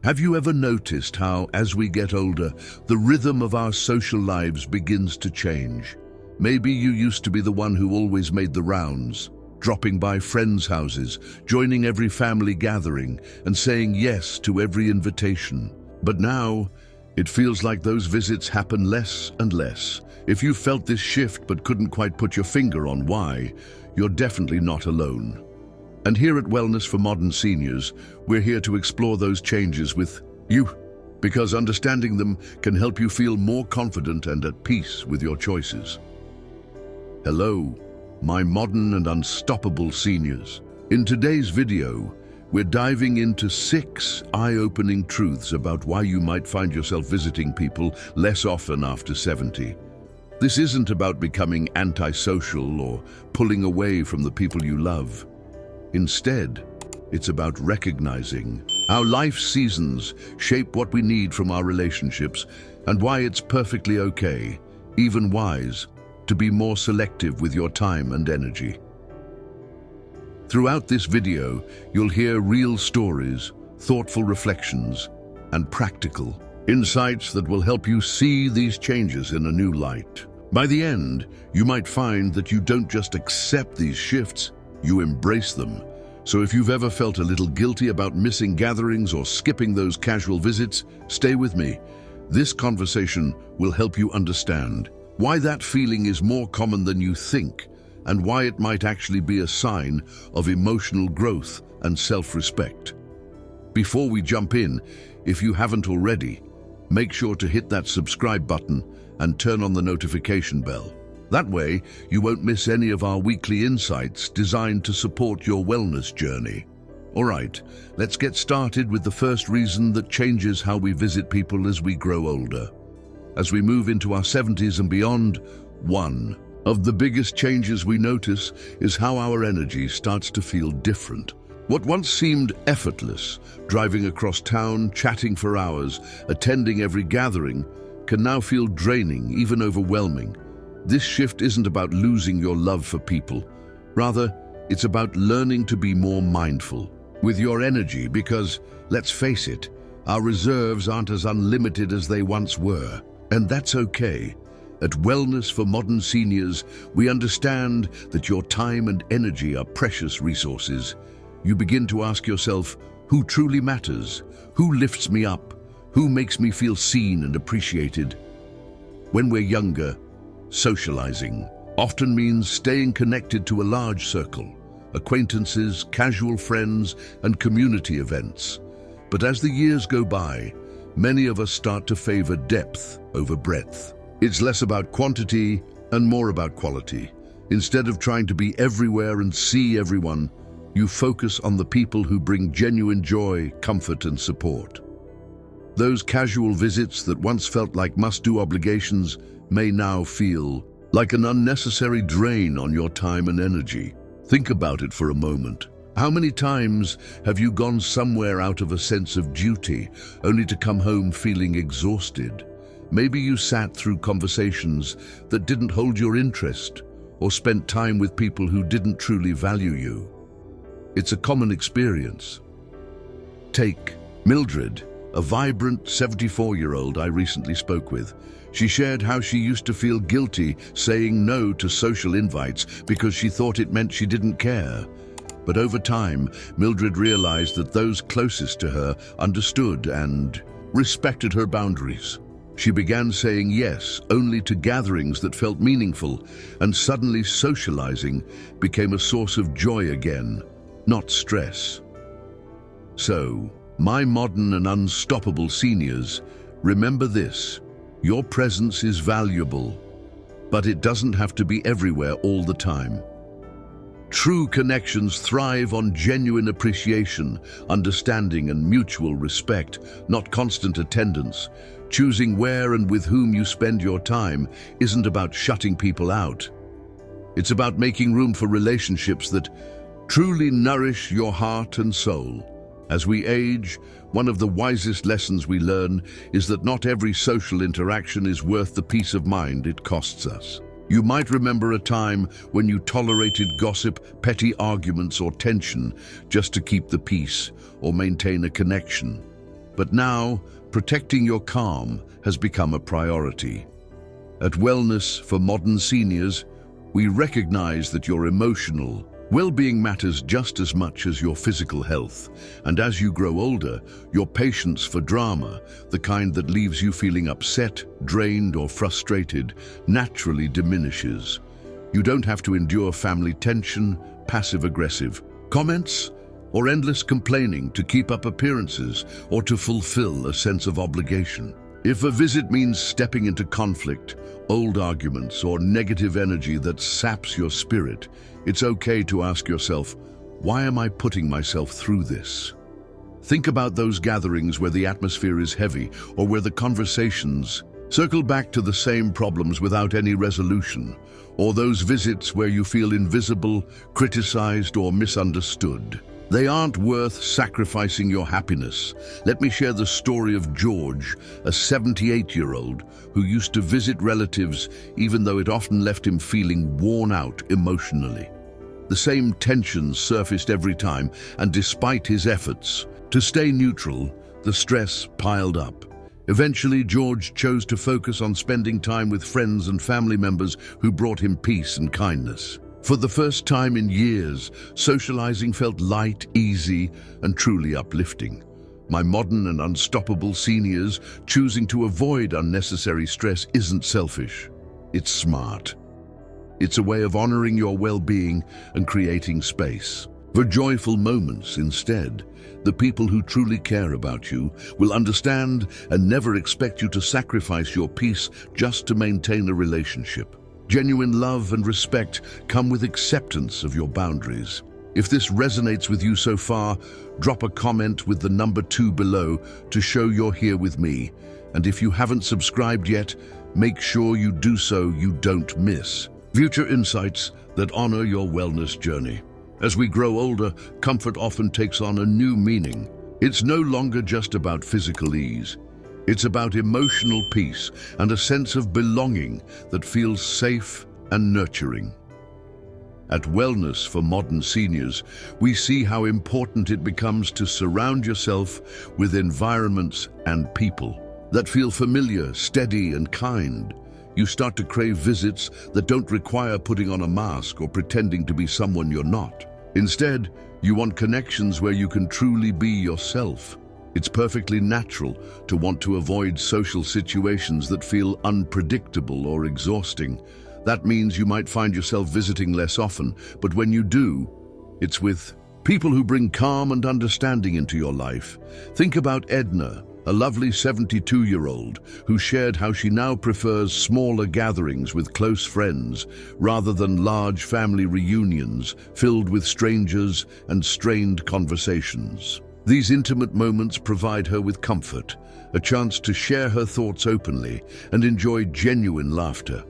Have you ever noticed how, as we get older, the rhythm of our social lives begins to change? Maybe you used to be the one who always made the rounds, dropping by friends' houses, joining every family gathering, and saying yes to every invitation. But now, it feels like those visits happen less and less. If you felt this shift but couldn't quite put your finger on why, you're definitely not alone. And here at Wellness for Modern Seniors, we're here to explore those changes with you, because understanding them can help you feel more confident and at peace with your choices. Hello, my modern and unstoppable seniors. In today's video, we're diving into 6 eye-opening truths about why you might find yourself visiting people less often after 70. This isn't about becoming antisocial or pulling away from the people you love. Instead, it's about recognizing how life seasons shape what we need from our relationships and why it's perfectly okay, even wise, to be more selective with your time and energy. Throughout this video, you'll hear real stories, thoughtful reflections, and practical insights that will help you see these changes in a new light. By the end, you might find that you don't just accept these shifts, you embrace them. So if you've ever felt a little guilty about missing gatherings or skipping those casual visits, stay with me. This conversation will help you understand why that feeling is more common than you think, and why it might actually be a sign of emotional growth and self-respect. Before we jump in, if you haven't already, make sure to hit that subscribe button and turn on the notification bell. That way, you won't miss any of our weekly insights designed to support your wellness journey. All right, let's get started with the first reason that changes how we visit people as we grow older. As we move into our 70s and beyond, one of the biggest changes we notice is how our energy starts to feel different. What once seemed effortless, driving across town, chatting for hours, attending every gathering, can now feel draining, even overwhelming. This shift isn't about losing your love for people. Rather, it's about learning to be more mindful with your energy because, let's face it, our reserves aren't as unlimited as they once were. And that's okay. At Wellness for Modern Seniors, we understand that your time and energy are precious resources. You begin to ask yourself, who truly matters? Who lifts me up? Who makes me feel seen and appreciated? When we're younger, socializing often means staying connected to a large circle, acquaintances, casual friends, and community events. But as the years go by, many of us start to favor depth over breadth. It's less about quantity and more about quality. Instead of trying to be everywhere and see everyone, you focus on the people who bring genuine joy, comfort, and support. Those casual visits that once felt like must-do obligations may now feel like an unnecessary drain on your time and energy. Think about it for a moment. How many times have you gone somewhere out of a sense of duty, only to come home feeling exhausted? Maybe you sat through conversations that didn't hold your interest, or spent time with people who didn't truly value you. It's a common experience. Take Mildred, a vibrant 74-year-old I recently spoke with. She shared how she used to feel guilty saying no to social invites because she thought it meant she didn't care. But over time, Mildred realized that those closest to her understood and respected her boundaries. She began saying yes only to gatherings that felt meaningful, and suddenly socializing became a source of joy again, not stress. So, my modern and unstoppable seniors, remember this: your presence is valuable, but it doesn't have to be everywhere all the time. True connections thrive on genuine appreciation, understanding, and mutual respect, not constant attendance. Choosing where and with whom you spend your time isn't about shutting people out. It's about making room for relationships that truly nourish your heart and soul. As we age, one of the wisest lessons we learn is that not every social interaction is worth the peace of mind it costs us. You might remember a time when you tolerated gossip, petty arguments, or tension just to keep the peace or maintain a connection. But now, protecting your calm has become a priority. At Wellness for Modern Seniors, we recognize that your emotional well-being matters just as much as your physical health. And as you grow older, your patience for drama, the kind that leaves you feeling upset, drained, or frustrated, naturally diminishes. You don't have to endure family tension, passive-aggressive comments, or endless complaining to keep up appearances or to fulfill a sense of obligation. If a visit means stepping into conflict, old arguments, or negative energy that saps your spirit, it's okay to ask yourself, why am I putting myself through this? Think about those gatherings where the atmosphere is heavy or where the conversations circle back to the same problems without any resolution, or those visits where you feel invisible, criticized, or misunderstood. They aren't worth sacrificing your happiness. Let me share the story of George, a 78-year-old who used to visit relatives even though it often left him feeling worn out emotionally. The same tensions surfaced every time, and despite his efforts to stay neutral, the stress piled up. Eventually, George chose to focus on spending time with friends and family members who brought him peace and kindness. For the first time in years, socializing felt light, easy, and truly uplifting. My modern and unstoppable seniors choosing to avoid unnecessary stress isn't selfish. It's smart. It's a way of honoring your well-being and creating space for joyful moments instead. The people who truly care about you will understand and never expect you to sacrifice your peace just to maintain a relationship. Genuine love and respect come with acceptance of your boundaries. If this resonates with you so far, drop a comment with the number 2 below to show you're here with me. And if you haven't subscribed yet, make sure you do so you don't miss future insights that honor your wellness journey. As we grow older, comfort often takes on a new meaning. It's no longer just about physical ease. It's about emotional peace and a sense of belonging that feels safe and nurturing. At Wellness for Modern Seniors, we see how important it becomes to surround yourself with environments and people that feel familiar, steady, and kind. You start to crave visits that don't require putting on a mask or pretending to be someone you're not. Instead, you want connections where you can truly be yourself. It's perfectly natural to want to avoid social situations that feel unpredictable or exhausting. That means you might find yourself visiting less often, but when you do, it's with people who bring calm and understanding into your life. Think about Edna, a lovely 72-year-old who shared how she now prefers smaller gatherings with close friends rather than large family reunions filled with strangers and strained conversations. These intimate moments provide her with comfort, a chance to share her thoughts openly and enjoy genuine laughter.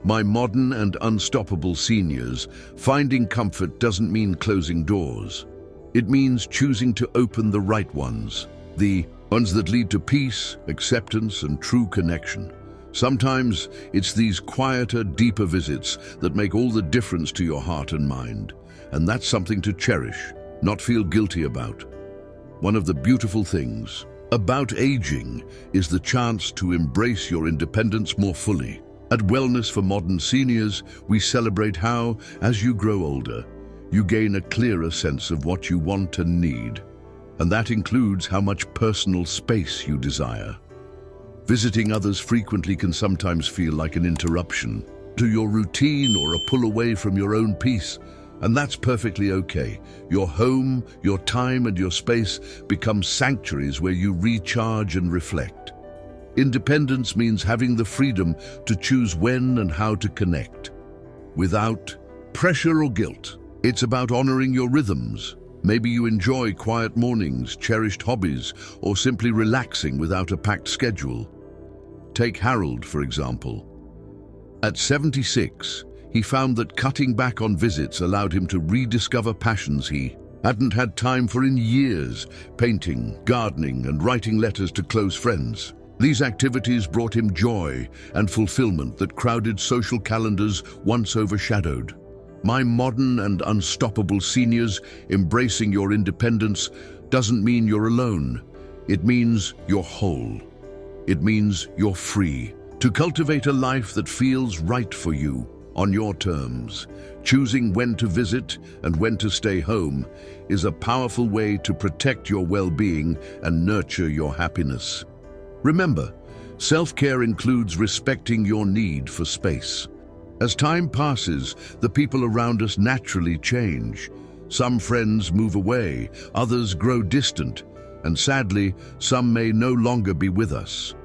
My modern and unstoppable seniors, finding comfort doesn't mean closing doors. It means choosing to open the right ones, the ones that lead to peace, acceptance, and true connection. Sometimes it's these quieter, deeper visits that make all the difference to your heart and mind, and that's something to cherish, not feel guilty about. One of the beautiful things about aging is the chance to embrace your independence more fully. At Wellness for Modern Seniors, we celebrate how, as you grow older, you gain a clearer sense of what you want and need, and that includes how much personal space you desire. Visiting others frequently can sometimes feel like an interruption to your routine or a pull away from your own peace. And that's perfectly okay. Your home, your time, and your space become sanctuaries where you recharge and reflect. Independence means having the freedom to choose when and how to connect, without pressure or guilt. It's about honoring your rhythms. Maybe you enjoy quiet mornings, cherished hobbies, or simply relaxing without a packed schedule. Take Harold, for example. At 76, he found that cutting back on visits allowed him to rediscover passions he hadn't had time for in years: painting, gardening, and writing letters to close friends. These activities brought him joy and fulfillment that crowded social calendars once overshadowed. My modern and unstoppable seniors, embracing your independence doesn't mean you're alone. It means you're whole. It means you're free to cultivate a life that feels right for you, on your terms. Choosing when to visit and when to stay home is a powerful way to protect your well-being and nurture your happiness. Remember, self-care includes respecting your need for space. As time passes, the people around us naturally change. Some friends move away, others grow distant, and sadly, some may no longer be with us.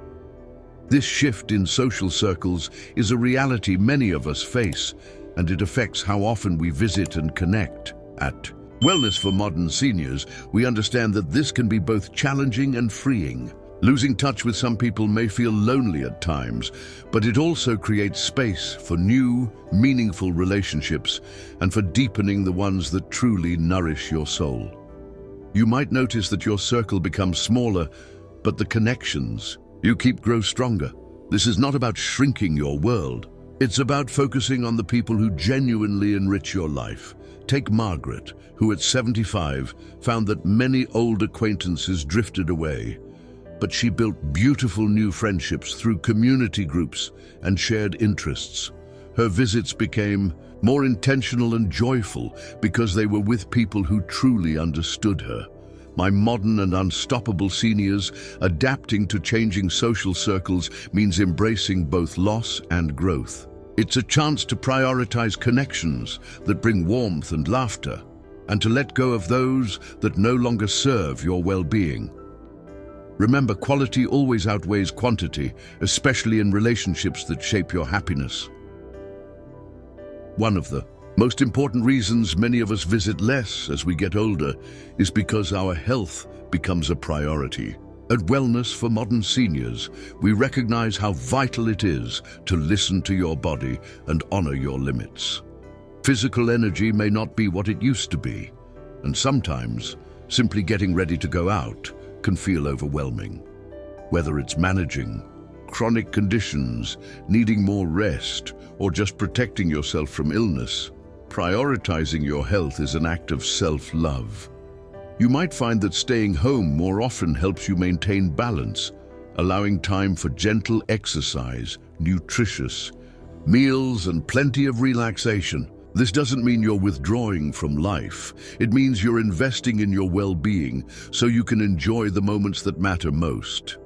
This shift in social circles is a reality many of us face, and it affects how often we visit and connect. At Wellness for Modern Seniors, we understand that this can be both challenging and freeing. Losing touch with some people may feel lonely at times, but it also creates space for new, meaningful relationships and for deepening the ones that truly nourish your soul. You might notice that your circle becomes smaller, but the connections you keep grow stronger. This is not about shrinking your world. It's about focusing on the people who genuinely enrich your life. Take Margaret, who at 75 found that many old acquaintances drifted away, but she built beautiful new friendships through community groups and shared interests. Her visits became more intentional and joyful because they were with people who truly understood her. My modern and unstoppable seniors, adapting to changing social circles means embracing both loss and growth. It's a chance to prioritize connections that bring warmth and laughter, and to let go of those that no longer serve your well-being. Remember, quality always outweighs quantity, especially in relationships that shape your happiness. One of the most important reasons many of us visit less as we get older is because our health becomes a priority. At Wellness for Modern Seniors, we recognize how vital it is to listen to your body and honor your limits. Physical energy may not be what it used to be, and sometimes simply getting ready to go out can feel overwhelming. Whether it's managing chronic conditions, needing more rest, or just protecting yourself from illness, prioritizing your health is an act of self-love. You might find that staying home more often helps you maintain balance, allowing time for gentle exercise, nutritious meals, and plenty of relaxation. This doesn't mean you're withdrawing from life. It means you're investing in your well-being so you can enjoy the moments that matter most.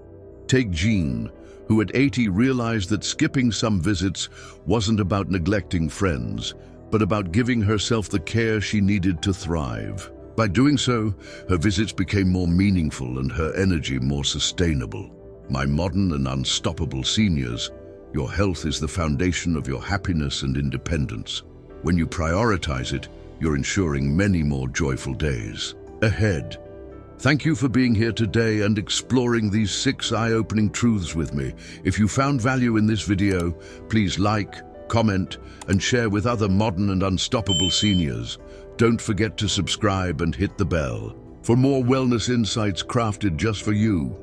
Take Jean, who at 80 realized that skipping some visits wasn't about neglecting friends, but about giving herself the care she needed to thrive. By doing so, her visits became more meaningful and her energy more sustainable. My modern and unstoppable seniors, your health is the foundation of your happiness and independence. When you prioritize it, you're ensuring many more joyful days ahead. Thank you for being here today and exploring these 6 eye-opening truths with me. If you found value in this video, please like, comment, and share with other modern and unstoppable seniors. Don't forget to subscribe and hit the bell for more wellness insights crafted just for you.